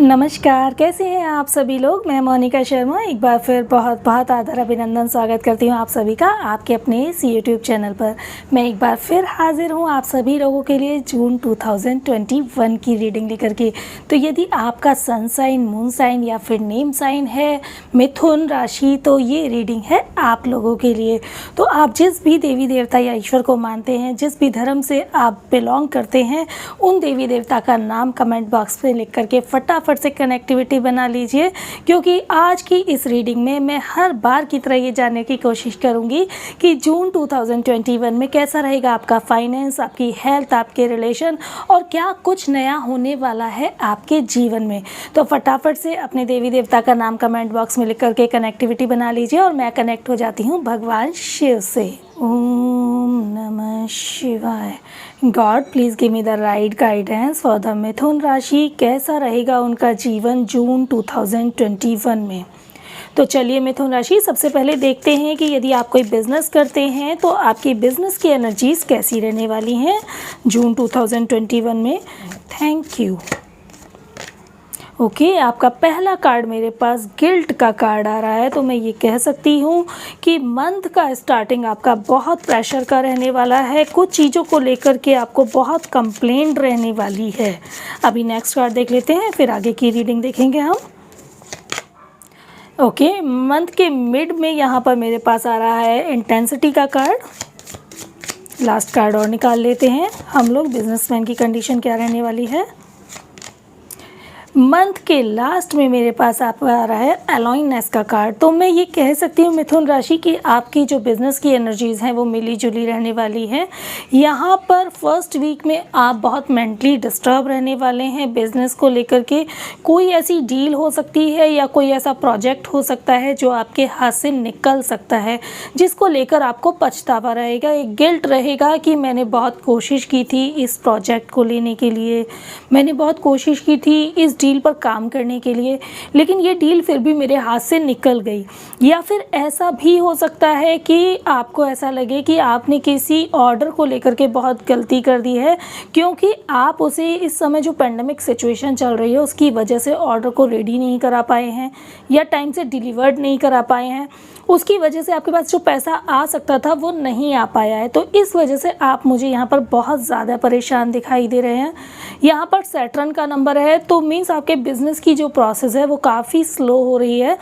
नमस्कार, कैसे हैं आप सभी लोग। मैं मोनिका शर्मा एक बार फिर बहुत बहुत आदर अभिनंदन स्वागत करती हूं आप सभी का आपके अपने इस यूट्यूब चैनल पर। मैं एक बार फिर हाजिर हूं आप सभी लोगों के लिए जून 2021 की रीडिंग लेकर के। तो यदि आपका सन साइन, मून साइन या फिर नेम साइन है मिथुन राशि, तो ये रीडिंग है आप लोगों के लिए। तो आप जिस भी देवी देवता या ईश्वर को मानते हैं, जिस भी धर्म से आप बिलोंग करते हैं, उन देवी देवता का नाम कमेंट बॉक्स में लिख करके फटाफट से कनेक्टिविटी बना लीजिए, क्योंकि आज की इस रीडिंग में मैं हर बार की तरह ये जानने की कोशिश करूंगी कि जून 2021 में कैसा रहेगा आपका फाइनेंस, आपकी हेल्थ, आपके रिलेशन और क्या कुछ नया होने वाला है आपके जीवन में। तो फटाफट से अपने देवी देवता का नाम कमेंट बॉक्स में लिख करके कनेक्टिविटी बना लीजिए और मैं कनेक्ट हो जाती हूँ भगवान शिव से। ओम नमः शिवाय। God please give me the right guidance for the Mithun rashi. कैसा रहेगा उनका जीवन जून 2021 में। तो चलिए मिथुन राशि, सबसे पहले देखते हैं कि यदि आप कोई बिज़नेस करते हैं तो आपकी बिज़नेस की एनर्जीज़ कैसी रहने वाली हैं जून 2021 में। Thank you. ओके, आपका पहला कार्ड मेरे पास गिल्ट का कार्ड आ रहा है। तो मैं ये कह सकती हूँ कि मंथ का स्टार्टिंग आपका बहुत प्रेशर का रहने वाला है। कुछ चीज़ों को लेकर के आपको बहुत कंप्लेंट रहने वाली है। अभी नेक्स्ट कार्ड देख लेते हैं, फिर आगे की रीडिंग देखेंगे हम। ओके, मंथ के मिड में यहाँ पर मेरे पास आ रहा है इंटेंसिटी का कार्ड। लास्ट कार्ड और निकाल लेते हैं हम लोग। बिजनेसमैन की कंडीशन क्या रहने वाली है। मंथ के लास्ट में मेरे पास आपका आ रहा है अलाइननेस का कार्ड। तो मैं ये कह सकती हूँ मिथुन राशि की आपकी जो बिज़नेस की एनर्जीज़ हैं वो मिली जुली रहने वाली हैं। यहाँ पर फर्स्ट वीक में आप बहुत मेंटली डिस्टर्ब रहने वाले हैं बिज़नेस को लेकर के। कोई ऐसी डील हो सकती है या कोई ऐसा प्रोजेक्ट हो सकता है जो आपके हाथ से निकल सकता है, जिसको लेकर आपको पछतावा रहेगा, एक गिल्ट रहेगा कि मैंने बहुत कोशिश की थी इस प्रोजेक्ट को लेने के लिए, मैंने बहुत कोशिश की थी इस डील पर काम करने के लिए, लेकिन ये डील फिर भी मेरे हाथ से निकल गई। या फिर ऐसा भी हो सकता है कि आपको ऐसा लगे कि आपने किसी ऑर्डर को लेकर के बहुत गलती कर दी है, क्योंकि आप उसे इस समय जो पेंडेमिक सिचुएशन चल रही है उसकी वजह से ऑर्डर को रेडी नहीं करा पाए हैं या टाइम से डिलीवर्ड नहीं करा पाए हैं। उसकी वजह से आपके पास जो पैसा आ सकता था वो नहीं आ पाया है। तो इस वजह से आप मुझे यहाँ पर बहुत ज़्यादा परेशान दिखाई दे रहे हैं। यहाँ पर सैटर्न का नंबर है, तो मीन्स आपके बिज़नेस की जो प्रोसेस है वो काफ़ी स्लो हो रही है।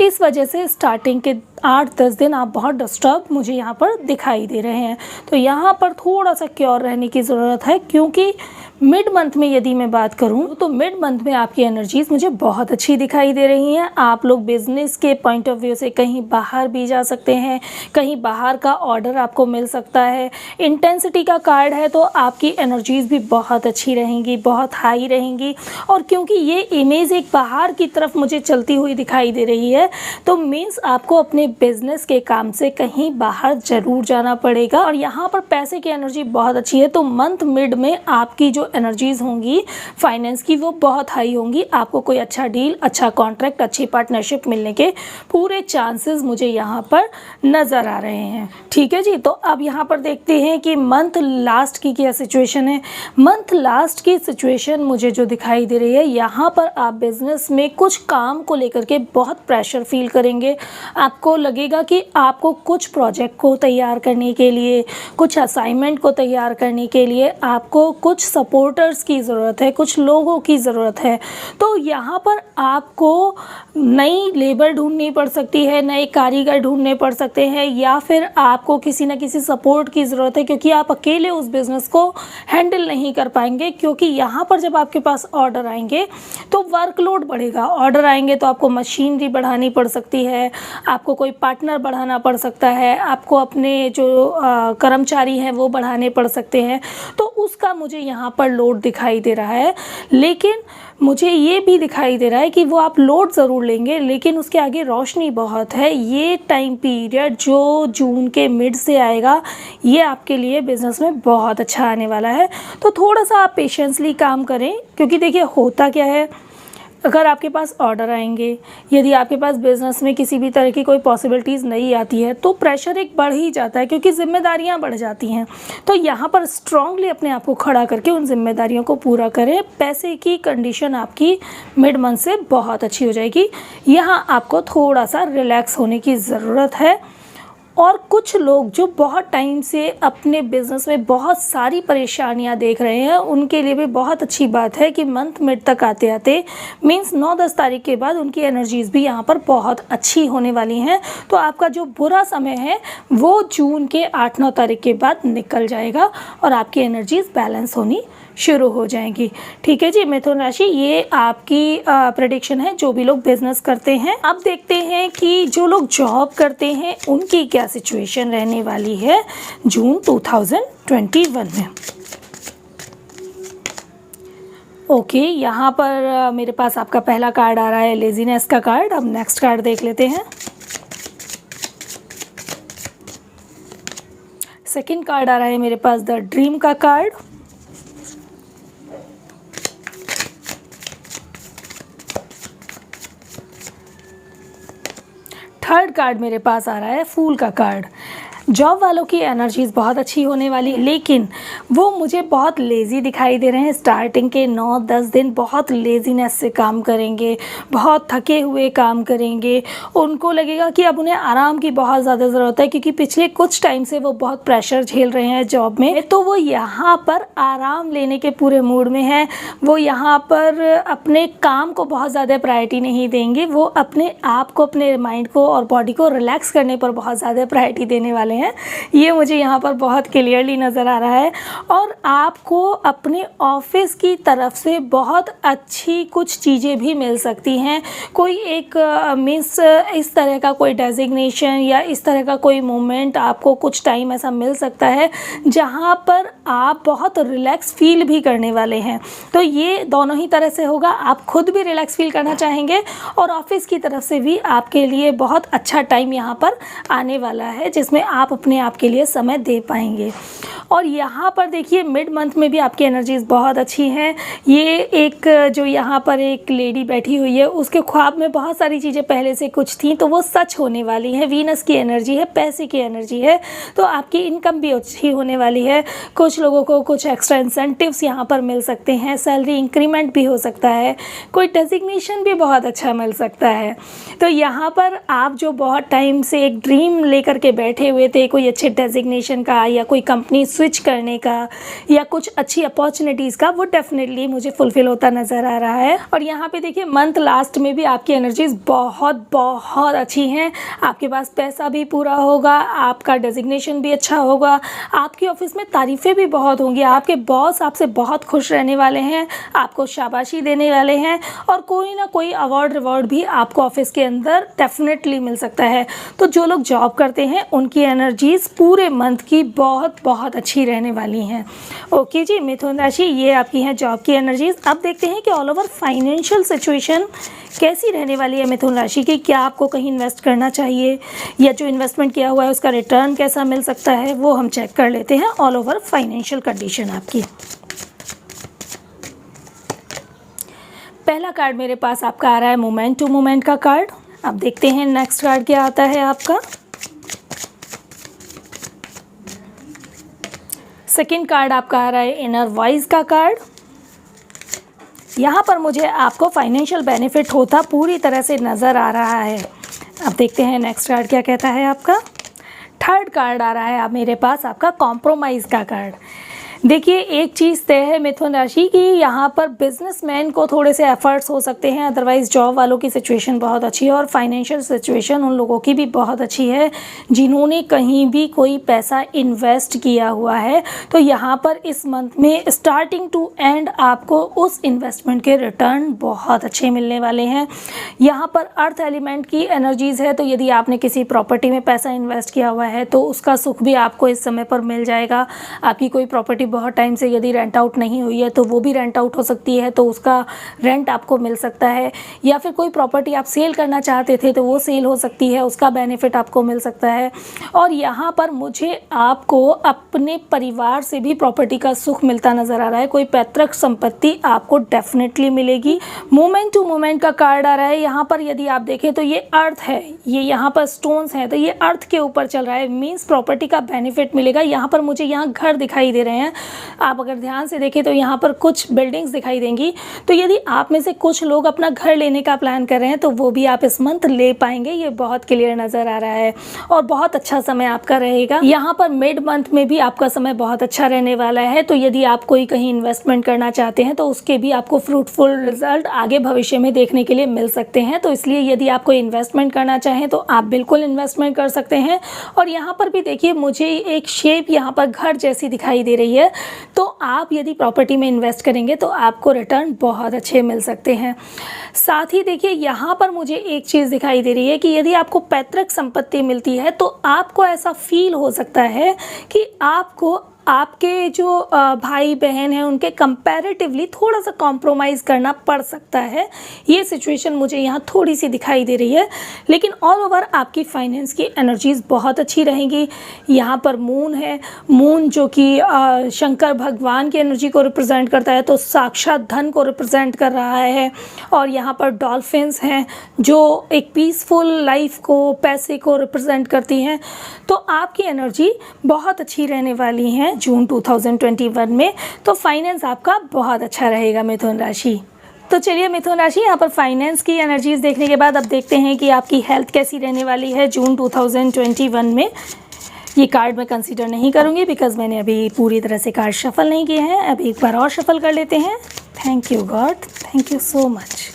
इस वजह से स्टार्टिंग के 8-10 दिन आप बहुत डिस्टर्ब मुझे यहाँ पर दिखाई दे रहे हैं। तो यहाँ पर थोड़ा सा क्योर रहने की ज़रूरत है, क्योंकि मिड मंथ में यदि मैं बात करूँ तो मिड मंथ में आपकी एनर्जीज़ मुझे बहुत अच्छी दिखाई दे रही हैं। आप लोग बिज़नेस के पॉइंट ऑफ व्यू से कहीं बाहर भी जा सकते हैं, कहीं बाहर का ऑर्डर आपको मिल सकता है। इंटेंसिटी का कार्ड है, तो आपकी एनर्जीज़ भी बहुत अच्छी रहेंगी, बहुत हाई रहेंगी। और क्योंकि ये इमेज एक बाहर की तरफ मुझे चलती हुई दिखाई दे रही है, तो मीन्स आपको अपने बिजनेस के काम से कहीं बाहर ज़रूर जाना पड़ेगा। और यहाँ पर पैसे की एनर्जी बहुत अच्छी है, तो मंथ मिड में आपकी जो एनर्जीज़ होंगी फाइनेंस की वो बहुत हाई होंगी। आपको कोई अच्छा डील, अच्छा कॉन्ट्रैक्ट, अच्छी पार्टनरशिप मिलने के पूरे चांसेस मुझे यहाँ पर नज़र आ रहे हैं। ठीक है जी। तो अब यहाँ पर देखते हैं कि मंथ लास्ट की क्या सिचुएशन है। मंथ लास्ट की सिचुएशन मुझे जो दिखाई दे रही है, यहाँ पर आप बिजनेस में कुछ काम को लेकर के बहुत प्रेशर फील करेंगे। आपको लगेगा कि आपको कुछ प्रोजेक्ट को तैयार करने के लिए, कुछ असाइनमेंट को तैयार करने के लिए आपको कुछ सपोर्टर्स की ज़रूरत है, कुछ लोगों की ज़रूरत है। तो यहाँ पर आपको नई लेबर ढूंढनी पड़ सकती है, नए कारीगर ढूंढने पड़ सकते हैं, या फिर आपको किसी न किसी सपोर्ट की ज़रूरत है, क्योंकि आप अकेले उस बिज़नेस को हैंडल नहीं कर पाएंगे। क्योंकि यहाँ पर जब आपके पास ऑर्डर आएंगे तो वर्कलोड बढ़ेगा। ऑर्डर आएंगे तो आपको मशीनरी बढ़ानी पड़ सकती है, आपको कोई पार्टनर बढ़ाना पड़ सकता है, आपको अपने जो कर्मचारी हैं वो बढ़ाने पड़ सकते हैं। तो उसका मुझे यहाँ पर लोड दिखाई दे रहा है। लेकिन मुझे ये भी दिखाई दे रहा है कि वो आप लोड ज़रूर लेंगे, लेकिन उसके आगे रोशनी बहुत है। ये टाइम पीरियड जो जून के मिड से आएगा, ये आपके लिए बिज़नेस में बहुत अच्छा आने वाला है। तो थोड़ा सा आप पेशेंसली काम करें, क्योंकि देखिए होता क्या है, अगर आपके पास ऑर्डर आएंगे, यदि आपके पास बिज़नेस में किसी भी तरह की कोई पॉसिबिलिटीज़ नहीं आती है तो प्रेशर एक बढ़ ही जाता है, क्योंकि ज़िम्मेदारियां बढ़ जाती हैं। तो यहाँ पर स्ट्रांगली अपने आप को खड़ा करके उन जिम्मेदारियों को पूरा करें। पैसे की कंडीशन आपकी मिड मंथ से बहुत अच्छी हो जाएगी। यहाँ आपको थोड़ा सा रिलैक्स होने की ज़रूरत है। और कुछ लोग जो बहुत टाइम से अपने बिज़नेस में बहुत सारी परेशानियां देख रहे हैं, उनके लिए भी बहुत अच्छी बात है कि मंथ मिड तक आते आते मींस 9-10 तारीख के बाद उनकी एनर्जीज़ भी यहाँ पर बहुत अच्छी होने वाली हैं। तो आपका जो बुरा समय है वो जून के 8-9 तारीख के बाद निकल जाएगा और आपकी एनर्जीज़ बैलेंस होनी शुरू हो जाएंगी। ठीक है जी मिथुन राशि, ये आपकी प्रेडिक्शन है जो भी लोग बिजनेस करते हैं। अब देखते हैं कि जो लोग जॉब करते हैं उनकी क्या सिचुएशन रहने वाली है जून 2021 में। ओके, यहाँ पर मेरे पास आपका पहला कार्ड आ रहा है लेजीनेस का कार्ड। अब नेक्स्ट कार्ड देख लेते हैं। सेकंड कार्ड आ रहा है मेरे पास द ड्रीम का कार्ड। थर्ड कार्ड मेरे पास आ रहा है फूल का कार्ड। जॉब वालों की एनर्जीज़ बहुत अच्छी होने वाली, लेकिन वो मुझे बहुत लेज़ी दिखाई दे रहे हैं। स्टार्टिंग के 9-10 दिन बहुत लेज़ीनेस से काम करेंगे, बहुत थके हुए काम करेंगे। उनको लगेगा कि अब उन्हें आराम की बहुत ज़्यादा ज़रूरत है, क्योंकि पिछले कुछ टाइम से वो बहुत प्रेशर झेल रहे हैं जॉब में। तो वो यहाँ पर आराम लेने के पूरे मूड में हैं। वो यहाँ पर अपने काम को बहुत ज़्यादा प्रायोरिटी नहीं देंगे। वो अपने आप को, अपने माइंड को और बॉडी को रिलैक्स करने पर बहुत ज़्यादा प्रायोरिटी देने वाले हैं। ये मुझे यहाँ पर बहुत क्लियरली नज़र आ रहा है। और आपको अपने ऑफिस की तरफ से बहुत अच्छी कुछ चीज़ें भी मिल सकती हैं। कोई एक मीन्स इस तरह का कोई डेजिग्नेशन या इस तरह का कोई मोमेंट आपको कुछ टाइम ऐसा मिल सकता है जहाँ पर आप बहुत रिलैक्स फील भी करने वाले हैं। तो ये दोनों ही तरह से होगा। आप खुद भी रिलैक्स फील करना चाहेंगे और ऑफिस की तरफ से भी आपके लिए बहुत अच्छा टाइम यहाँ पर आने वाला है, जिसमें आप अपने आप के लिए समय दे पाएंगे। और यहाँ पर देखिए मिड मंथ में भी आपकी एनर्जीज बहुत अच्छी हैं। ये एक जो यहाँ पर एक लेडी बैठी हुई है, उसके ख्वाब में बहुत सारी चीज़ें पहले से कुछ थी तो वो सच होने वाली है। वीनस की एनर्जी है, पैसे की एनर्जी है, तो आपकी इनकम भी अच्छी होने वाली है। कुछ लोगों को कुछ एक्स्ट्रा इंसेंटिव्स यहाँ पर मिल सकते हैं, सैलरी इंक्रीमेंट भी हो सकता है, कोई डेजिग्नेशन भी बहुत अच्छा मिल सकता है। तो यहाँ पर आप जो बहुत टाइम से एक ड्रीम लेकर के बैठे हुए थे, कोई अच्छे डेजिग्नेशन का या कोई कंपनी स्विच करने का या कुछ अच्छी अपॉर्चुनिटीज़ का, वो डेफिनेटली मुझे फुलफिल होता नज़र आ रहा है। और यहाँ पे देखिए मंथ लास्ट में भी आपकी एनर्जीज बहुत बहुत अच्छी हैं। आपके पास पैसा भी पूरा होगा, आपका डेजिग्नेशन भी अच्छा होगा, आपके ऑफिस में तारीफ़ें भी बहुत होंगी, आपके बॉस आपसे बहुत खुश रहने वाले हैं, आपको शाबाशी देने वाले हैं और कोई ना कोई अवार्ड रिवॉर्ड भी आपको ऑफिस के अंदर डेफिनेटली मिल सकता है। तो जो लोग जॉब करते हैं उनकी एनर्जीज पूरे मंथ की बहुत बहुत अच्छी रहने वाली हैं। ओके जी मिथुन राशि, ये आपकी हैं जॉब की एनर्जीज। अब देखते हैं कि ऑल ओवर फाइनेंशियल सिचुएशन कैसी रहने वाली है मिथुन राशि की। क्या आपको कहीं इन्वेस्ट करना चाहिए या जो इन्वेस्टमेंट किया हुआ है उसका रिटर्न कैसा मिल सकता है, वो हम चेक कर लेते हैं। ऑल ओवर फाइनेंशियल कंडीशन आपकी। पहला कार्ड मेरे पास आपका आ रहा है मोमेंट टू मोमेंट का कार्ड। अब देखते हैं नेक्स्ट कार्ड क्या आता है आपका। सेकंड कार्ड आपका आ रहा है इनर वॉइस का कार्ड। यहाँ पर मुझे आपको फाइनेंशियल बेनिफिट होता पूरी तरह से नज़र आ रहा है। अब देखते हैं नेक्स्ट कार्ड क्या कहता है आपका। थर्ड कार्ड आ रहा है आप मेरे पास आपका कॉम्प्रोमाइज़ का कार्ड। देखिए एक चीज़ तय है मिथुन राशि की, यहाँ पर बिजनेसमैन को थोड़े से एफर्ट्स हो सकते हैं, अदरवाइज़ जॉब वालों की सिचुएशन बहुत अच्छी है और फाइनेंशियल सिचुएशन उन लोगों की भी बहुत अच्छी है जिन्होंने कहीं भी कोई पैसा इन्वेस्ट किया हुआ है। तो यहाँ पर इस मंथ में स्टार्टिंग टू एंड आपको उस इन्वेस्टमेंट के रिटर्न बहुत अच्छे मिलने वाले हैं। यहाँ पर अर्थ एलिमेंट की एनर्जीज़ है, तो यदि आपने किसी प्रॉपर्टी में पैसा इन्वेस्ट किया हुआ है तो उसका सुख भी आपको इस समय पर मिल जाएगा। आपकी कोई प्रॉपर्टी बहुत टाइम से यदि रेंट आउट नहीं हुई है तो वो भी रेंट आउट हो सकती है, तो उसका रेंट आपको मिल सकता है। या फिर कोई प्रॉपर्टी आप सेल करना चाहते थे तो वो सेल हो सकती है, उसका बेनिफिट आपको मिल सकता है। और यहाँ पर मुझे आपको अपने परिवार से भी प्रॉपर्टी का सुख मिलता नज़र आ रहा है। कोई पैतृक संपत्ति आपको डेफिनेटली मिलेगी। मोमेंट टू मोमेंट का कार्ड आ रहा है। यहाँ पर यदि आप देखें तो ये अर्थ है, ये यहाँ पर स्टोन्स हैं, तो ये अर्थ के ऊपर चल रहा है, मीन्स प्रॉपर्टी का बेनिफिट मिलेगा। यहाँ पर मुझे यहाँ घर दिखाई दे रहे हैं, आप अगर ध्यान से देखें तो यहाँ पर कुछ बिल्डिंग्स दिखाई देंगी। तो यदि आप में से कुछ लोग अपना घर लेने का प्लान कर रहे हैं तो वो भी आप इस मंथ ले पाएंगे, ये बहुत क्लियर नज़र आ रहा है। और बहुत अच्छा समय आपका रहेगा। यहाँ पर मिड मंथ में भी आपका समय बहुत अच्छा रहने वाला है। तो यदि आप कोई कहीं इन्वेस्टमेंट करना चाहते हैं तो उसके भी आपको फ्रूटफुल रिजल्ट आगे भविष्य में देखने के लिए मिल सकते हैं। तो इसलिए यदि आप कोई इन्वेस्टमेंट करना चाहें तो आप बिल्कुल इन्वेस्टमेंट कर सकते हैं। और यहाँ पर भी देखिए मुझे एक शेप यहाँ पर घर जैसी दिखाई दे रही है। तो आप यदि प्रॉपर्टी में इन्वेस्ट करेंगे तो आपको रिटर्न बहुत अच्छे मिल सकते हैं। साथ ही देखिए यहाँ पर मुझे एक चीज़ दिखाई दे रही है कि यदि आपको पैतृक संपत्ति मिलती है तो आपको ऐसा फील हो सकता है कि आपको आपके जो भाई बहन हैं उनके कंपैरेटिवली थोड़ा सा कॉम्प्रोमाइज़ करना पड़ सकता है। ये सिचुएशन मुझे यहाँ थोड़ी सी दिखाई दे रही है। लेकिन ऑल ओवर आपकी फाइनेंस की एनर्जीज़ बहुत अच्छी रहेंगी। यहाँ पर मून है, मून जो कि शंकर भगवान की एनर्जी को रिप्रेजेंट करता है, तो साक्षात धन को रिप्रेजेंट कर रहा है। और यहाँ पर डॉल्फिन्स हैं जो एक पीसफुल लाइफ को, पैसे को रिप्रेजेंट करती हैं। तो आपकी एनर्जी बहुत अच्छी रहने वाली है जून 2021 में। तो फाइनेंस आपका बहुत अच्छा रहेगा मिथुन राशि। तो चलिए मिथुन राशि, यहाँ पर फाइनेंस की एनर्जीज देखने के बाद अब देखते हैं कि आपकी हेल्थ कैसी रहने वाली है जून 2021 में। ये कार्ड मैं कंसीडर नहीं करूँगी बिकॉज मैंने अभी पूरी तरह से कार्ड शफल नहीं किए हैं। अब एक बार और शफल कर लेते हैं। Thank you God, thank you so much.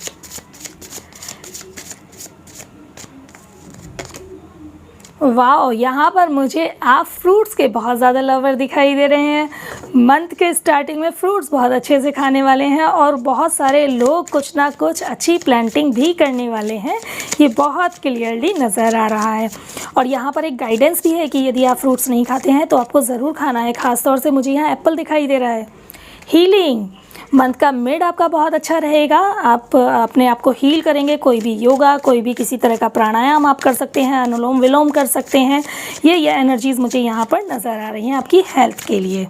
वाह, यहाँ पर मुझे आप फ्रूट्स के बहुत ज़्यादा लवर दिखाई दे रहे हैं। मंथ के स्टार्टिंग में फ्रूट्स बहुत अच्छे से खाने वाले हैं और बहुत सारे लोग कुछ ना कुछ अच्छी प्लांटिंग भी करने वाले हैं, ये बहुत क्लियरली नज़र आ रहा है। और यहाँ पर एक गाइडेंस भी है कि यदि आप फ्रूट्स नहीं खाते हैं तो आपको ज़रूर खाना है। ख़ास तौर से मुझे यहाँ एप्पल दिखाई दे रहा है। हीलिंग, मंथ का मिड आपका बहुत अच्छा रहेगा। आप अपने आप को हील करेंगे। कोई भी योगा, कोई भी किसी तरह का प्राणायाम आप कर सकते हैं, अनुलोम विलोम कर सकते हैं। ये एनर्जीज़ मुझे यहाँ पर नज़र आ रही हैं आपकी हेल्थ के लिए।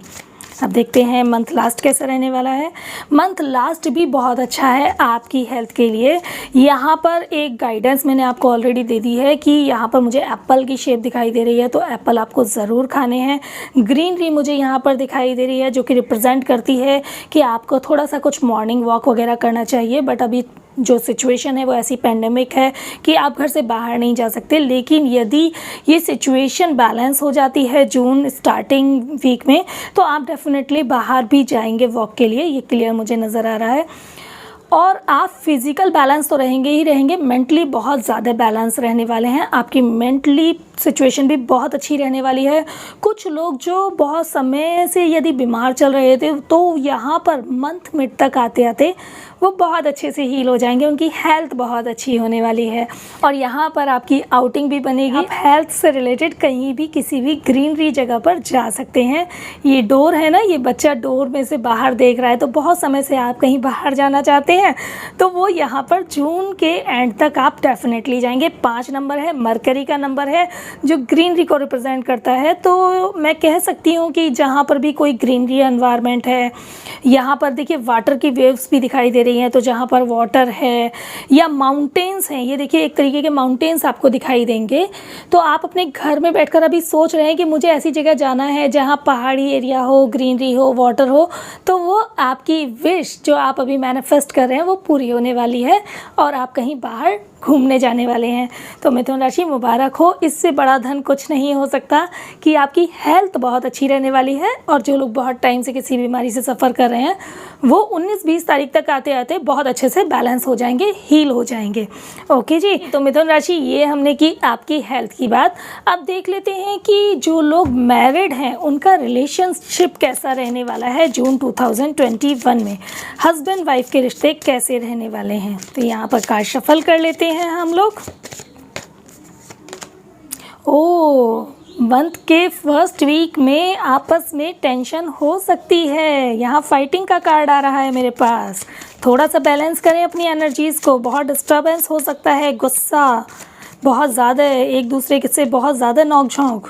अब देखते हैं मंथ लास्ट कैसा रहने वाला है। मंथ लास्ट भी बहुत अच्छा है आपकी हेल्थ के लिए। यहाँ पर एक गाइडेंस मैंने आपको ऑलरेडी दे दी है कि यहाँ पर मुझे एप्पल की शेप दिखाई दे रही है, तो एप्पल आपको ज़रूर खाने हैं। ग्रीनरी मुझे यहाँ पर दिखाई दे रही है जो कि रिप्रेजेंट करती है कि आपको थोड़ा सा कुछ मॉर्निंग वॉक वगैरह करना चाहिए। बट अभी जो सिचुएशन है वो ऐसी पेंडेमिक है कि आप घर से बाहर नहीं जा सकते। लेकिन यदि ये सिचुएशन बैलेंस हो जाती है जून स्टार्टिंग वीक में तो आप डेफिनेटली बाहर भी जाएंगे वॉक के लिए, ये क्लियर मुझे नज़र आ रहा है। और आप फिज़िकल बैलेंस तो रहेंगे ही रहेंगे, मेंटली बहुत ज़्यादा बैलेंस रहने वाले हैं। आपकी मेंटली सिचुएशन भी बहुत अच्छी रहने वाली है। कुछ लोग जो बहुत समय से यदि बीमार चल रहे थे तो यहाँ पर मंथ मिड तक आते आते वो बहुत अच्छे से हील हो जाएंगे, उनकी हेल्थ बहुत अच्छी होने वाली है। और यहाँ पर आपकी आउटिंग भी बनेगी। आप हेल्थ से रिलेटेड कहीं भी किसी भी ग्रीनरी जगह पर जा सकते हैं। ये डोर है ना, ये बच्चा डोर में से बाहर देख रहा है, तो बहुत समय से आप कहीं बाहर जाना चाहते हैं तो वो यहाँ पर जून के एंड तक आप डेफिनेटली जाएंगे। 5 नंबर है, मरकरी का नंबर है जो ग्रीनरी को रिप्रेजेंट करता है। तो मैं कह सकती हूँ कि जहाँ पर भी कोई ग्रीनरी एनवायरनमेंट है, यहाँ पर देखिए वाटर की वेव्स भी दिखाई दे रही हैं, तो जहाँ पर वाटर है या माउंटेन्स हैं, ये देखिए एक तरीके के माउंटेन्स आपको दिखाई देंगे। तो आप अपने घर में बैठकर अभी सोच रहे हैं कि मुझे ऐसी जगह जाना है जहाँ पहाड़ी एरिया हो, ग्रीनरी हो, वाटर हो, तो वो आपकी विश जो आप अभी मैनिफेस्ट कर रहे हैं वो पूरी होने वाली है और आप कहीं बाहर घूमने जाने वाले हैं। तो मिथुन राशि मुबारक हो, इससे बड़ा धन कुछ नहीं हो सकता कि आपकी हेल्थ बहुत अच्छी रहने वाली है। और जो लोग बहुत टाइम से किसी बीमारी से सफ़र कर रहे हैं वो 19-20 तारीख तक आते आते बहुत अच्छे से बैलेंस हो जाएंगे, हील हो जाएंगे। ओके जी, तो मिथुन राशि ये हमने की आपकी हेल्थ की बात। अब देख लेते हैं कि जो लोग मैरिड हैं उनका रिलेशनशिप कैसा रहने वाला है जून 2021 में। हस्बैंड वाइफ के रिश्ते कैसे रहने वाले हैं, तो यहाँ पर कार्ड शफल कर लेते हैं हम लोग। ओ मंथ के फर्स्ट वीक में आपस में टेंशन हो सकती है। यहाँ फाइटिंग का कार्ड आ रहा है मेरे पास। थोड़ा सा बैलेंस करें अपनी एनर्जीज़ को। बहुत डिस्टर्बेंस हो सकता है, गुस्सा बहुत ज़्यादा है, एक दूसरे से बहुत ज़्यादा नोक-झोंक।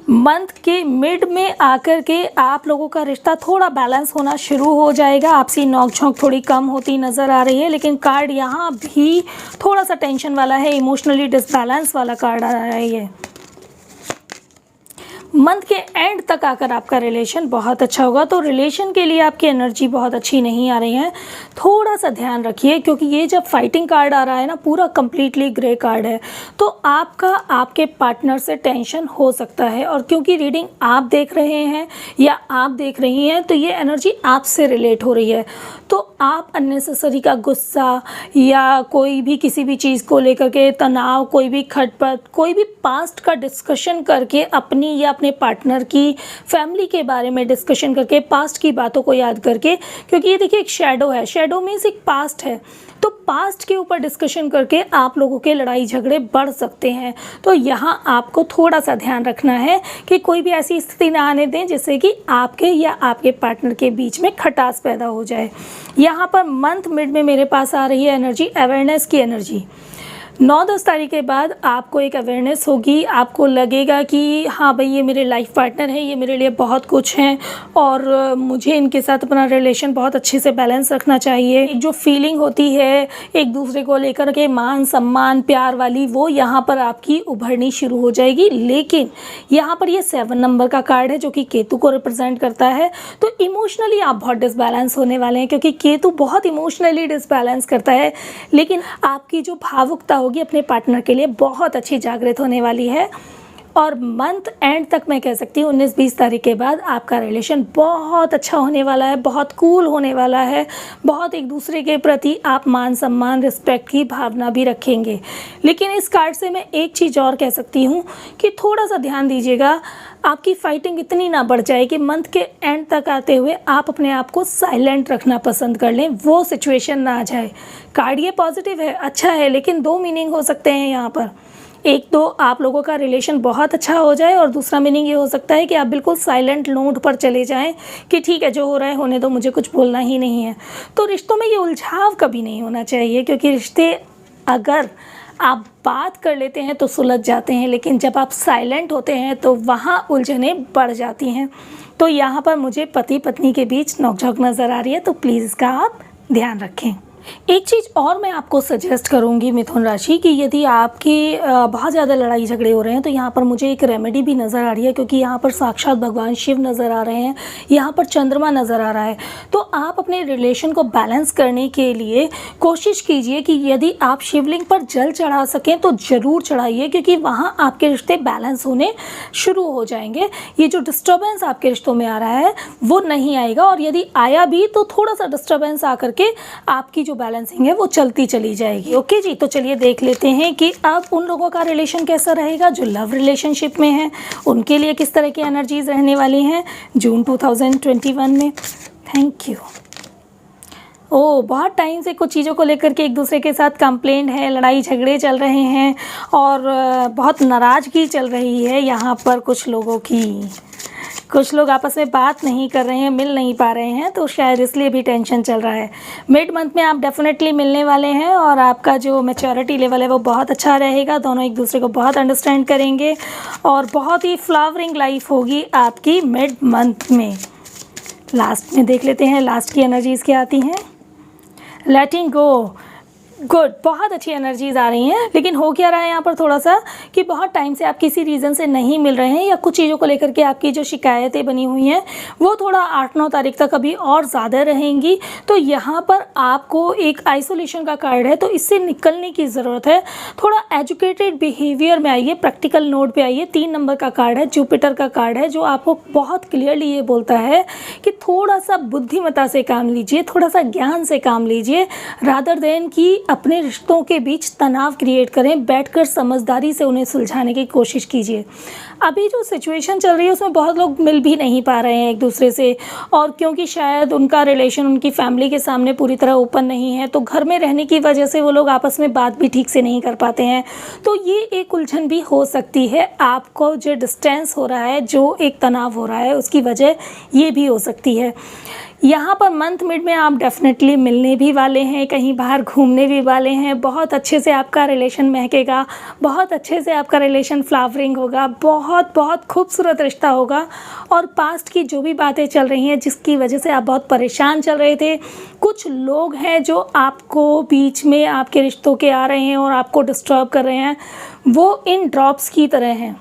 मंथ के मिड में आकर के आप लोगों का रिश्ता थोड़ा बैलेंस होना शुरू हो जाएगा। आपसी नोक-झोंक थोड़ी कम होती नज़र आ रही है, लेकिन कार्ड यहाँ भी थोड़ा सा टेंशन वाला है, इमोशनली डिसबैलेंस वाला कार्ड आ रहा है ये। मंथ के एंड तक आकर आपका रिलेशन बहुत अच्छा होगा, तो रिलेशन के लिए आपकी एनर्जी बहुत अच्छी नहीं आ रही है। थोड़ा सा ध्यान रखिए, क्योंकि ये जब फाइटिंग कार्ड आ रहा है ना, पूरा कंप्लीटली ग्रे कार्ड है, तो आपका आपके पार्टनर से टेंशन हो सकता है। और क्योंकि रीडिंग आप देख रहे हैं या आप देख रही हैं, तो ये एनर्जी आपसे रिलेट हो रही है। तो आप अननेसेसरी का गुस्सा या कोई भी किसी भी चीज़ को लेकर के तनाव, कोई भी खटपट, कोई भी पास्ट का डिस्कशन करके अपनी या अपने पार्टनर की फैमिली के बारे में डिस्कशन करके, पास्ट की बातों को याद करके, क्योंकि ये देखिए एक शैडो है, शैडो मीन्स एक पास्ट है, तो पास्ट के ऊपर डिस्कशन करके आप लोगों के लड़ाई झगड़े बढ़ सकते हैं। तो यहाँ आपको थोड़ा सा ध्यान रखना है कि कोई भी ऐसी स्थिति ना आने दें जिससे कि आपके या आपके पार्टनर के बीच में खटास पैदा हो जाए। यहाँ पर मंथ मिड में मेरे पास आ रही है एनर्जी अवेयरनेस की एनर्जी। 9-10 तारीख के बाद आपको एक अवेयरनेस होगी, आपको लगेगा कि हाँ भाई, ये मेरे लाइफ पार्टनर है, ये मेरे लिए बहुत कुछ हैं और मुझे इनके साथ अपना रिलेशन बहुत अच्छे से बैलेंस रखना चाहिए। एक जो फीलिंग होती है एक दूसरे को लेकर के मान सम्मान प्यार वाली, वो यहाँ पर आपकी उभरनी शुरू हो जाएगी। लेकिन यहाँ पर ये 7 नंबर का कार्ड है जो कि केतु को रिप्रेजेंट करता है, तो इमोशनली आप बहुत डिसबैलेंस होने वाले हैं, क्योंकि केतु बहुत इमोशनली डिसबैलेंस करता है। लेकिन आपकी जो भावुकता होगी अपने पार्टनर के लिए बहुत अच्छी जागृत होने वाली है। और मंथ एंड तक मैं कह सकती हूँ 19-20 तारीख के बाद आपका रिलेशन बहुत अच्छा होने वाला है, बहुत कूल होने वाला है, बहुत एक दूसरे के प्रति आप मान सम्मान रिस्पेक्ट की भावना भी रखेंगे। लेकिन इस कार्ड से मैं एक चीज़ और कह सकती हूँ कि थोड़ा सा ध्यान दीजिएगा, आपकी फाइटिंग इतनी ना बढ़ जाए कि मंथ के एंड तक आते हुए आप अपने आप को साइलेंट रखना पसंद कर लें, वो सिचुएशन ना आ जाए। कार्ड ये पॉजिटिव है, अच्छा है, लेकिन 2 मीनिंग हो सकते हैं यहाँ पर। एक तो आप लोगों का रिलेशन बहुत अच्छा हो जाए और दूसरा मीनिंग ये हो सकता है कि आप बिल्कुल साइलेंट नोट पर चले जाएं कि ठीक है, जो हो रहा है होने दो, मुझे कुछ बोलना ही नहीं है। तो रिश्तों में ये उलझाव कभी नहीं होना चाहिए, क्योंकि रिश्ते अगर आप बात कर लेते हैं तो सुलझ जाते हैं, लेकिन जब आप साइलेंट होते हैं तो वहाँ उलझनें बढ़ जाती हैं। तो यहाँ पर मुझे पति पत्नी के बीच नोक-झोंक नज़र आ रही है, तो प्लीज़ इसका आप ध्यान रखें। एक चीज़ और मैं आपको सजेस्ट करूंगी मिथुन राशि कि यदि आपके बहुत ज़्यादा लड़ाई झगड़े हो रहे हैं, तो यहाँ पर मुझे एक रेमेडी भी नज़र आ रही है, क्योंकि यहाँ पर साक्षात भगवान शिव नज़र आ रहे हैं, यहाँ पर चंद्रमा नज़र आ रहा है। तो आप अपने रिलेशन को बैलेंस करने के लिए कोशिश कीजिए कि यदि आप शिवलिंग पर जल चढ़ा सकें तो ज़रूर चढ़ाइए, क्योंकि वहाँ आपके रिश्ते बैलेंस होने शुरू हो जाएंगे। ये जो डिस्टर्बेंस आपके रिश्तों में आ रहा है वो नहीं आएगा, और यदि आया भी तो थोड़ा सा डिस्टर्बेंस आकर के आपकी बैलेंसिंग है वो चलती चली जाएगी। ओके जी, तो चलिए देख लेते हैं कि अब उन लोगों का रिलेशन कैसा रहेगा जो लव रिलेशनशिप में है, उनके लिए किस तरह की एनर्जीज रहने वाली हैं जून 2021 में। Thank you. बहुत टाइम से कुछ चीज़ों को लेकर के एक दूसरे के साथ कंप्लेंट है, लड़ाई झगड़े चल रहे हैं और बहुत नाराज़गी चल रही है यहाँ पर कुछ लोगों की। कुछ लोग आपस में बात नहीं कर रहे हैं, मिल नहीं पा रहे हैं, तो शायद इसलिए भी टेंशन चल रहा है। मिड मंथ में आप डेफिनेटली मिलने वाले हैं और आपका जो मैच्योरिटी लेवल है वो बहुत अच्छा रहेगा। दोनों एक दूसरे को बहुत अंडरस्टैंड करेंगे और बहुत ही फ्लावरिंग लाइफ होगी आपकी मिड मंथ में। लास्ट में देख लेते हैं लास्ट की एनर्जीज़ क्या आती हैं। लेटिंग गो, गुड, बहुत अच्छी एनर्जीज आ रही हैं। लेकिन हो क्या रहा है यहाँ पर थोड़ा सा कि बहुत टाइम से आप किसी रीज़न से नहीं मिल रहे हैं या कुछ चीज़ों को लेकर के आपकी जो शिकायतें बनी हुई हैं वो थोड़ा 8-9 तारीख तक अभी और ज़्यादा रहेंगी। तो यहाँ पर आपको एक आइसोलेशन का कार्ड है, तो इससे निकलने की ज़रूरत है। थोड़ा एजुकेटेड बिहेवियर में आइए, प्रैक्टिकल नोट पे आइए। 3 नंबर का कार्ड है, जुपिटर का कार्ड है, जो आपको बहुत क्लियरली ये बोलता है कि थोड़ा सा बुद्धिमता से काम लीजिए, थोड़ा सा ज्ञान से काम लीजिए, रादर देन कि अपने रिश्तों के बीच तनाव क्रिएट करें। बैठकर समझदारी से उन्हें सुलझाने की कोशिश कीजिए। अभी जो सिचुएशन चल रही है उसमें बहुत लोग मिल भी नहीं पा रहे हैं एक दूसरे से, और क्योंकि शायद उनका रिलेशन उनकी फैमिली के सामने पूरी तरह ओपन नहीं है, तो घर में रहने की वजह से वो लोग आपस में बात भी ठीक से नहीं कर पाते हैं। तो ये एक उलझन भी हो सकती है। आपको जो डिस्टेंस हो रहा है, जो एक तनाव हो रहा है, उसकी वजह ये भी हो सकती है। यहाँ पर मंथ मिड में आप डेफिनेटली मिलने भी वाले हैं, कहीं बाहर घूमने भी वाले हैं, बहुत अच्छे से आपका रिलेशन महकेगा, बहुत अच्छे से आपका रिलेशन फ्लावरिंग होगा, बहुत बहुत खूबसूरत रिश्ता होगा। और पास्ट की जो भी बातें चल रही हैं जिसकी वजह से आप बहुत परेशान चल रहे थे, कुछ लोग हैं जो आपको बीच में आपके रिश्तों के आ रहे हैं और आपको डिस्टर्ब कर रहे हैं, वो इन ड्रॉप्स की तरह हैं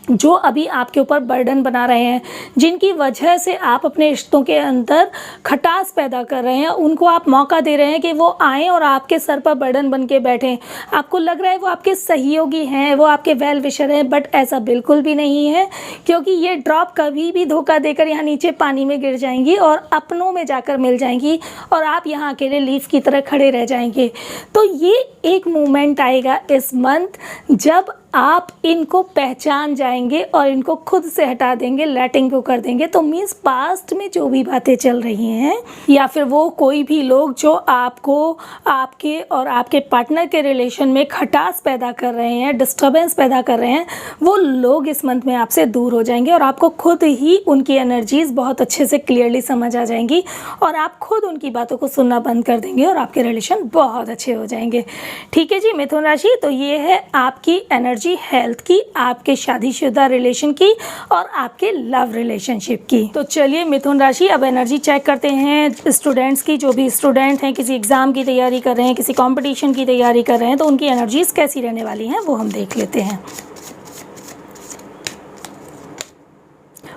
जो अभी आपके ऊपर बर्डन बना रहे हैं, जिनकी वजह से आप अपने रिश्तों के अंदर खटास पैदा कर रहे हैं। उनको आप मौका दे रहे हैं कि वो आएँ और आपके सर पर बर्डन बन के बैठें। आपको लग रहा है वो आपके सहयोगी हैं, वो आपके वेल विशर हैं, बट ऐसा बिल्कुल भी नहीं है, क्योंकि ये ड्रॉप कभी भी धोखा देकर यहाँ नीचे पानी में गिर जाएंगी और अपनों में जाकर मिल जाएंगी और आप यहाँ अकेले लीफ की तरह खड़े रह जाएंगे। तो ये एक मोमेंट आएगा इस मंथ जब आप इनको पहचान जाएंगे और इनको खुद से हटा देंगे, लेटिंग गो कर देंगे। तो मीन्स पास्ट में जो भी बातें चल रही हैं या फिर वो कोई भी लोग जो आपको आपके और आपके पार्टनर के रिलेशन में खटास पैदा कर रहे हैं, डिस्टर्बेंस पैदा कर रहे हैं, वो लोग इस मंथ में आपसे दूर हो जाएंगे और आपको खुद ही उनकी एनर्जीज़ बहुत अच्छे से क्लियरली समझ आ जाएंगी और आप खुद उनकी बातों को सुनना बंद कर देंगे और आपके रिलेशन बहुत अच्छे हो जाएंगे। ठीक है जी मिथुन राशि, तो ये है आपकी एनर्जी हेल्थ की, आपके शादीशुदा रिलेशन की और आपके लव रिलेशनशिप की। तो चलिए मिथुन राशि, अब एनर्जी चेक करते हैं स्टूडेंट्स की। जो भी स्टूडेंट हैं, किसी एग्जाम की तैयारी कर रहे हैं, किसी कंपटीशन की तैयारी कर रहे हैं, तो उनकी एनर्जीज कैसी रहने वाली हैं वो हम देख लेते हैं।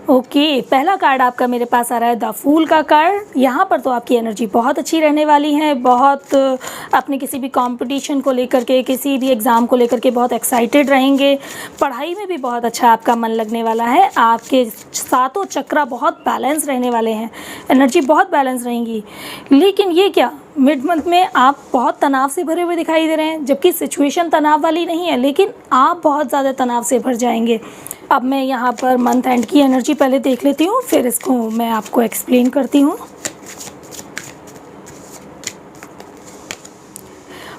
ओके, पहला कार्ड आपका मेरे पास आ रहा है द फूल का कार्ड। यहाँ पर तो आपकी एनर्जी बहुत अच्छी रहने वाली है, बहुत अपने किसी भी कंपटीशन को लेकर के, किसी भी एग्ज़ाम को लेकर के बहुत एक्साइटेड रहेंगे। पढ़ाई में भी बहुत अच्छा आपका मन लगने वाला है। आपके सातों चक्रा बहुत बैलेंस रहने वाले हैं, एनर्जी बहुत बैलेंस रहेंगी। लेकिन ये क्या, मिड मंथ में आप बहुत तनाव से भरे हुए दिखाई दे रहे हैं, जबकि सिचुएशन तनाव वाली नहीं है, लेकिन आप बहुत ज़्यादा तनाव से भर जाएंगे। अब मैं यहाँ पर मंथ एंड की एनर्जी पहले देख लेती हूँ, फिर इसको मैं आपको एक्सप्लेन करती हूँ।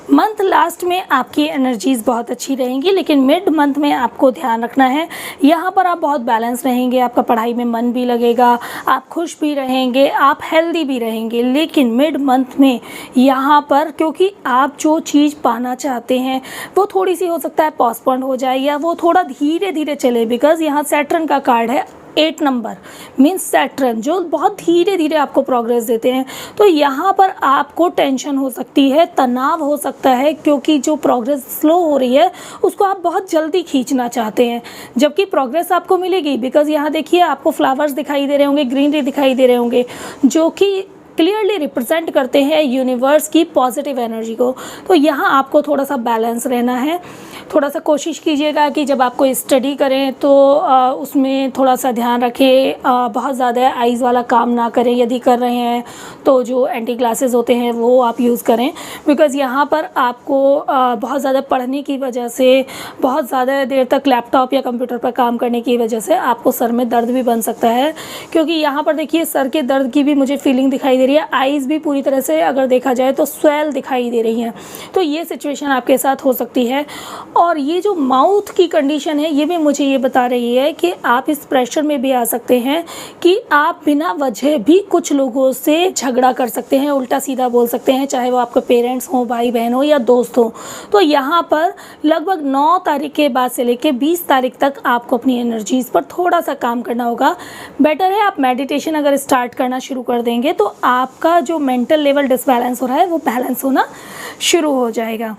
मंथ लास्ट में आपकी एनर्जीज़ बहुत अच्छी रहेंगी, लेकिन मिड मंथ में आपको ध्यान रखना है, यहाँ पर आप बहुत बैलेंस रहेंगे, आपका पढ़ाई में मन भी लगेगा, आप खुश भी रहेंगे, आप हेल्दी भी रहेंगे। लेकिन मिड मंथ में यहाँ पर क्योंकि आप जो चीज़ पाना चाहते हैं वो थोड़ी सी हो सकता है पोस्टपोन हो जाए या वो थोड़ा धीरे धीरे चले, बिकॉज़ यहाँ सैटर्न का कार्ड है 8 नंबर, मीन्स सैटर्न जो बहुत धीरे धीरे आपको प्रोग्रेस देते हैं। तो यहाँ पर आपको टेंशन हो सकती है, तनाव हो सकता है, क्योंकि जो प्रोग्रेस स्लो हो रही है उसको आप बहुत जल्दी खींचना चाहते हैं, जबकि प्रोग्रेस आपको मिलेगी। बिकॉज़ यहाँ देखिए आपको फ्लावर्स दिखाई दे रहे होंगे, ग्रीनरी दिखाई दे रहे होंगे, जो कि क्लियरली रिप्रेजेंट करते हैं यूनिवर्स की पॉजिटिव एनर्जी को। तो यहाँ आपको थोड़ा सा बैलेंस रहना है। थोड़ा सा कोशिश कीजिएगा कि जब आपको स्टडी करें तो उसमें थोड़ा सा ध्यान रखें, बहुत ज़्यादा आइज़ वाला काम ना करें। यदि कर रहे हैं तो जो एंटी ग्लासेस होते हैं वो आप यूज़ करें, बिकॉज़ यहाँ पर आपको बहुत ज़्यादा पढ़ने की वजह से, बहुत ज़्यादा देर तक लैपटॉप या कंप्यूटर पर काम करने की वजह से आपको सर में दर्द भी बन सकता है। क्योंकि यहाँ पर देखिए सर के दर्द की भी मुझे फीलिंग दिखाई दे रही है, आइज़ भी पूरी तरह से अगर देखा जाए तो स्वेल दिखाई दे रही हैं। तो ये सिचुएशन आपके साथ हो सकती है। और ये जो माउथ की कंडीशन है ये भी मुझे ये बता रही है कि आप इस प्रेशर में भी आ सकते हैं कि आप बिना वजह भी कुछ लोगों से झगड़ा कर सकते हैं, उल्टा सीधा बोल सकते हैं, चाहे वो आपके पेरेंट्स हों, भाई बहन हो या दोस्त हो। तो यहाँ पर लगभग 9 तारीख के बाद से लेकर 20 तारीख तक आपको अपनी एनर्जीज़ पर थोड़ा सा काम करना होगा। बेटर है आप मेडिटेशन अगर स्टार्ट करना शुरू कर देंगे तो आपका जो मेंटल लेवल डिसबैलेंस हो रहा है वो बैलेंस होना शुरू हो जाएगा।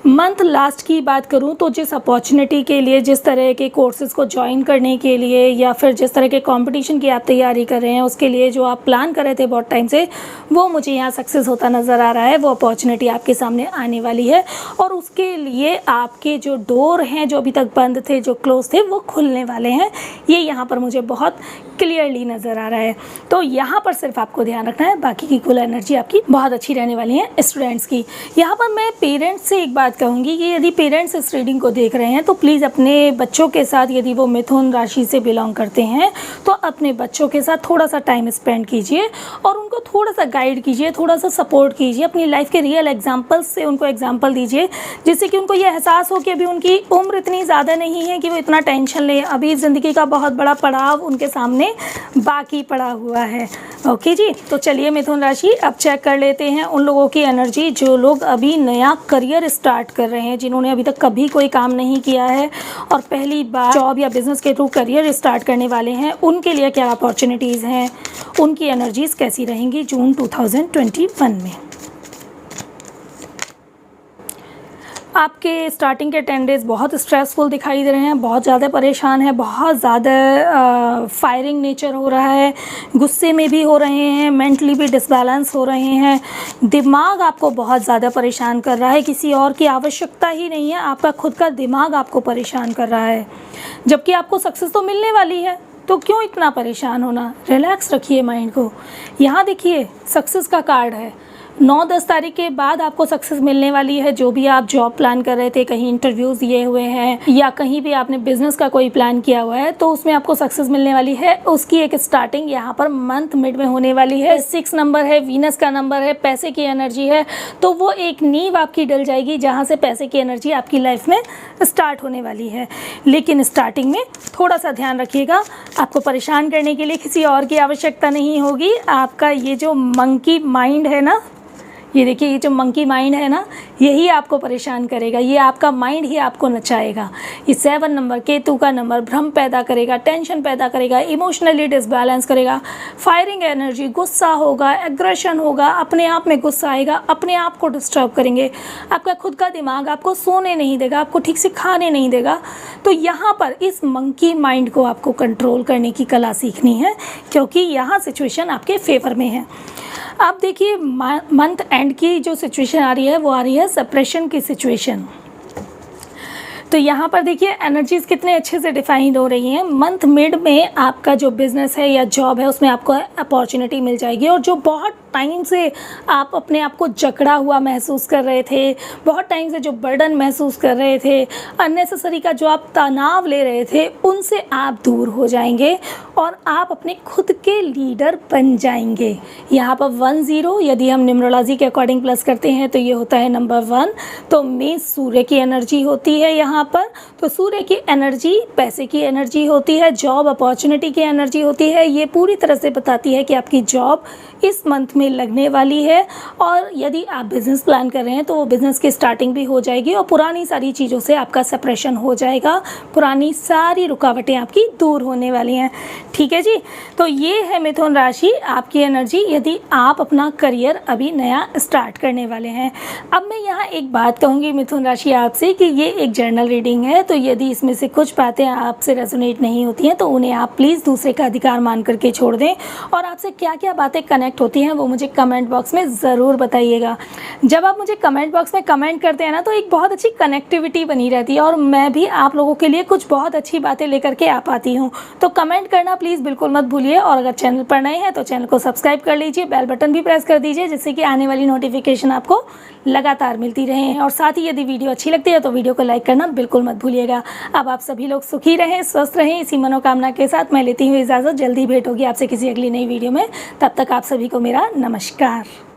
मंथ लास्ट की बात करूं तो जिस अपॉर्चुनिटी के लिए, जिस तरह के कोर्सेज़ को ज्वाइन करने के लिए या फिर जिस तरह के कंपटीशन की आप तैयारी कर रहे हैं उसके लिए जो आप प्लान कर रहे थे बहुत टाइम से, वो मुझे यहाँ सक्सेस होता नज़र आ रहा है। वो अपॉर्चुनिटी आपके सामने आने वाली है और उसके लिए आपके जो डोर हैं जो अभी तक बंद थे, जो क्लोज थे, वो खुलने वाले हैं। ये यहाँ पर मुझे बहुत क्लियरली नज़र आ रहा है। तो यहाँ पर सिर्फ आपको ध्यान रखना है, बाकी की कुल एनर्जी आपकी बहुत अच्छी रहने वाली है स्टूडेंट्स की। यहाँ पर मैं पेरेंट्स से एक बात कहूँगी कि यदि पेरेंट्स इस रीडिंग को देख रहे हैं तो प्लीज़ अपने बच्चों के साथ, यदि वो मिथुन राशि से बिलोंग करते हैं तो अपने बच्चों के साथ थोड़ा सा टाइम स्पेंड कीजिए और उनको थोड़ा सा गाइड कीजिए, थोड़ा सा सपोर्ट कीजिए, अपनी लाइफ के रियल एग्जाम्पल्स से उनको एग्जाम्पल दीजिए, जिससे कि उनको ये एहसास हो कि अभी उनकी उम्र इतनी ज़्यादा नहीं है कि वो इतना टेंशन ले, अभी ज़िंदगी का बहुत बड़ा पड़ाव उनके सामने बाकी पड़ा हुआ है। ओके जी, तो चलिए मिथुन राशि अब चेक कर लेते हैं उन लोगों की एनर्जी जो लोग अभी नया करियर स्टार्ट कर रहे हैं, जिन्होंने अभी तक कभी कोई काम नहीं किया है और पहली बार जॉब या बिजनेस के थ्रू करियर स्टार्ट करने वाले हैं, उनके लिए क्या अपॉर्चुनिटीज़ हैं, उनकी एनर्जीज़ कैसी रहेंगी जून 2021 में। आपके स्टार्टिंग के 10 डेज़ बहुत स्ट्रेसफुल दिखाई दे रहे हैं, बहुत ज़्यादा परेशान है, बहुत ज़्यादा फायरिंग नेचर हो रहा है, गुस्से में भी हो रहे हैं, मेंटली भी डिसबैलेंस हो रहे हैं, दिमाग आपको बहुत ज़्यादा परेशान कर रहा है, किसी और की आवश्यकता ही नहीं है, आपका खुद का दिमाग आपको परेशान कर रहा है। जबकि आपको सक्सेस तो मिलने वाली है, तो क्यों इतना परेशान होना। रिलैक्स रखिए माइंड को। यहाँ देखिए सक्सेस का कार्ड है, 9-10 तारीख के बाद आपको सक्सेस मिलने वाली है। जो भी आप जॉब प्लान कर रहे थे, कहीं इंटरव्यूज़ दिए हुए हैं या कहीं भी आपने बिजनेस का कोई प्लान किया हुआ है, तो उसमें आपको सक्सेस मिलने वाली है। उसकी एक स्टार्टिंग यहाँ पर मंथ मिड में होने वाली है। 6 नंबर है, वीनस का नंबर है, पैसे की एनर्जी है, तो वो एक नींव आपकी डल जाएगी जहाँ से पैसे की एनर्जी आपकी लाइफ में स्टार्ट होने वाली है। लेकिन स्टार्टिंग में थोड़ा सा ध्यान रखिएगा, आपको परेशान करने के लिए किसी और की आवश्यकता नहीं होगी। आपका ये जो मंकी माइंड है ना, ये देखिए, ये जो मंकी माइंड है ना, यही आपको परेशान करेगा, ये आपका माइंड ही आपको नचाएगा। ये 7 नंबर केतु का नंबर भ्रम पैदा करेगा, टेंशन पैदा करेगा, इमोशनली डिसबैलेंस करेगा, फायरिंग एनर्जी, गुस्सा होगा, एग्रेशन होगा, अपने आप में गुस्सा आएगा, अपने आप को डिस्टर्ब करेंगे, आपका खुद का दिमाग आपको सोने नहीं देगा, आपको ठीक से खाने नहीं देगा। तो यहाँ पर इस मंकी माइंड को आपको कंट्रोल करने की कला सीखनी है, क्योंकि यहाँ सिचुएशन आपके फेवर में है। अब देखिए मंथ एंड की जो सिचुएशन आ रही है वो आ रही है सेपरेशन की सिचुएशन। तो यहाँ पर देखिए एनर्जीज़ कितने अच्छे से डिफाइंड हो रही हैं। मंथ मिड में आपका जो बिज़नेस है या जॉब है उसमें आपको अपॉर्चुनिटी मिल जाएगी, और जो बहुत टाइम से आप अपने आप को जकड़ा हुआ महसूस कर रहे थे, बहुत टाइम से जो बर्डन महसूस कर रहे थे, अननेसेसरी का जो आप तनाव ले रहे थे, उनसे आप दूर हो जाएंगे और आप अपने खुद के लीडर बन जाएंगे। यहाँ पर 10 यदि हम न्यूमरोलॉजी के अकॉर्डिंग प्लस करते हैं तो ये होता है नंबर 1। तो मेष सूर्य की एनर्जी होती है यहाँ पर, तो सूर्य की एनर्जी पैसे की एनर्जी होती है, जॉब अपॉर्चुनिटी की एनर्जी होती है। ये पूरी तरह से बताती है कि आपकी जॉब इस मंथ में लगने वाली है, और यदि आप बिज़नेस प्लान कर रहे हैं तो वो बिज़नेस की स्टार्टिंग भी हो जाएगी और पुरानी सारी चीज़ों से आपका सेपरेशन हो जाएगा, पुरानी सारी रुकावटें आपकी दूर होने वाली हैं। ठीक है जी, तो ये है मिथुन राशि आपकी एनर्जी यदि आप अपना करियर अभी नया स्टार्ट करने वाले हैं। अब मैं यहाँ एक बात कहूँगी मिथुन राशि आपसे कि ये एक जर्नल रीडिंग है, तो यदि इसमें से कुछ बातें आपसे रेजोनेट नहीं होती हैं तो उन्हें आप प्लीज़ दूसरे का अधिकार मान करके छोड़ दें, और आपसे क्या क्या बातें कनेक्ट होती हैं वो मुझे कमेंट बॉक्स में ज़रूर बताइएगा। जब आप मुझे कमेंट बॉक्स में कमेंट करते हैं ना, तो एक बहुत अच्छी कनेक्टिविटी बनी रहती है और मैं भी आप लोगों के लिए कुछ बहुत अच्छी बातें लेकर के आ पाती हूँ। तो कमेंट करना प्लीज़ बिल्कुल मत भूलिए, और अगर चैनल पर नए हैं तो चैनल को सब्सक्राइब कर लीजिए, बेल बटन भी प्रेस कर दीजिए, जिससे कि आने वाली नोटिफिकेशन आपको लगातार मिलती रहे। और साथ ही यदि वीडियो अच्छी लगती है तो वीडियो को लाइक करना बिल्कुल मत भूलिएगा। अब आप सभी लोग सुखी रहें, स्वस्थ रहें, इसी मनोकामना के साथ मैं लेती हूँ इजाज़त। जल्दी भेंट होगी आपसे किसी अगली नई वीडियो में, तब तक आप सभी को मेरा नमस्कार।